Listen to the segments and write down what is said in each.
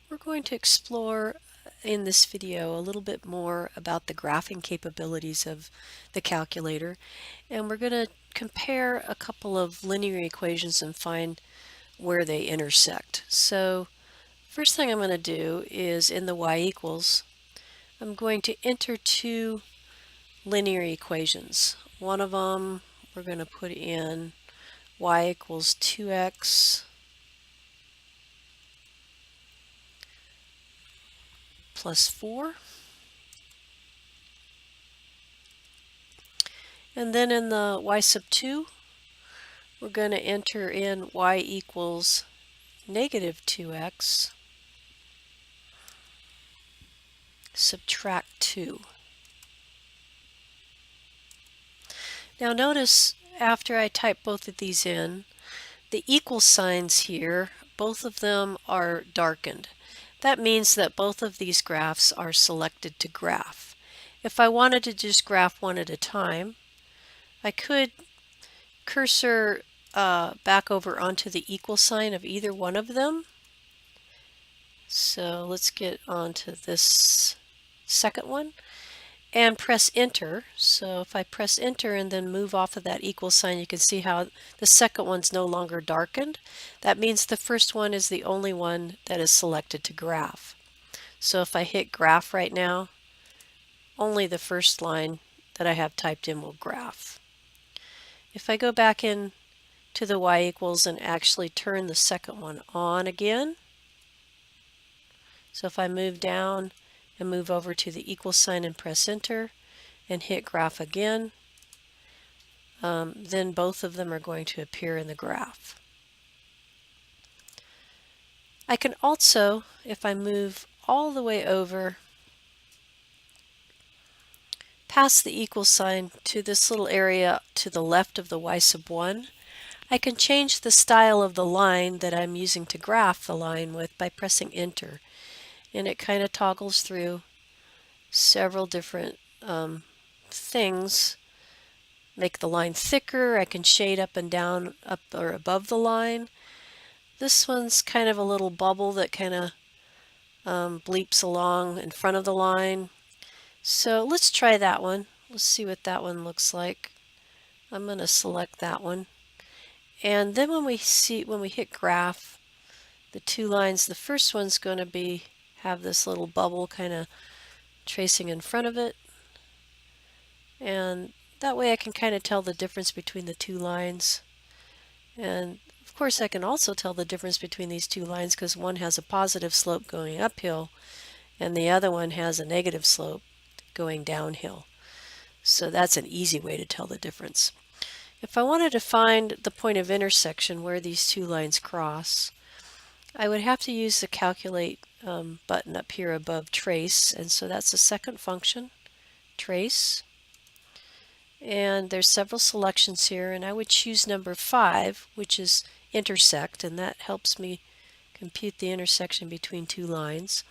We're going to explore in this video a little bit more about the graphing capabilities of the calculator, and we're going to compare a couple of linear equations and find where they intersect. So first thing I'm going to do is in the y equals, I'm going to enter two linear equations. One of them we're going to put in y equals 2x plus 4. And then in the y sub 2, we're going to enter in y equals negative 2x subtract 2. Now notice after I type both of these in, the equal signs here, both of them are darkened. That means that both of these graphs are selected to graph. If I wanted to just graph one at a time, I could cursor back over onto the equal sign of either one of them. So let's get onto this second one and press enter. So if I press enter and then move off of that equal sign, you can see how the second one's no longer darkened. That means the first one is the only one that is selected to graph. So if I hit graph right now, only the first line that I have typed in will graph. If I go back in to the y equals and actually turn the second one on again, so if I move down and move over to the equal sign and press enter and hit graph again, then both of them are going to appear in the graph. I can also, if I move all the way over past the equal sign to this little area to the left of the y sub 1, I can change the style of the line that I'm using to graph the line with by pressing enter. And it kind of toggles through several different things. Make the line thicker. I can shade up and down, up or above the line. This one's kind of a little bubble that kind of bleeps along in front of the line. So let's try that one. Let's see what that one looks like. I'm going to select that one. And then when we hit graph, the two lines, the first one's going to have this little bubble kind of tracing in front of it. And that way I can kind of tell the difference between the two lines. And of course I can also tell the difference between these two lines because one has a positive slope going uphill and the other one has a negative slope going downhill. So that's an easy way to tell the difference. If I wanted to find the point of intersection where these two lines cross, I would have to use the calculate button up here above trace, and so that's the second function, trace. And there's several selections here, and I would choose number 5, which is intersect, and that helps me compute the intersection between two lines.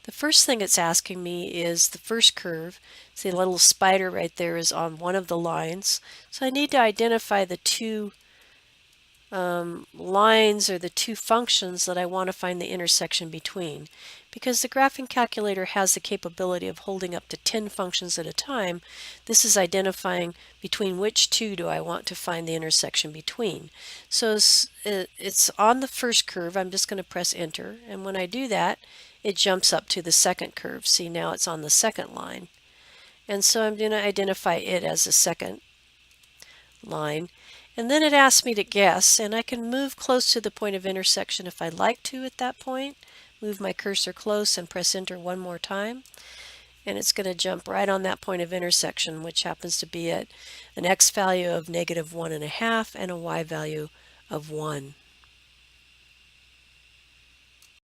The first thing it's asking me is the first curve. See, the little spider right there is on one of the lines. So I need to identify the two lines or the two functions that I want to find the intersection between. Because the graphing calculator has the capability of holding up to 10 functions at a time, this is identifying between which two do I want to find the intersection between. So it's on the first curve. I'm just going to press enter, and when I do that, it jumps up to the second curve. See, now it's on the second line. And so I'm going to identify it as the second line. And then it asks me to guess, and I can move close to the point of intersection if I'd like to at that point. Move my cursor close and press enter one more time. And it's going to jump right on that point of intersection, which happens to be at an x value of -1.5 and a y value of 1.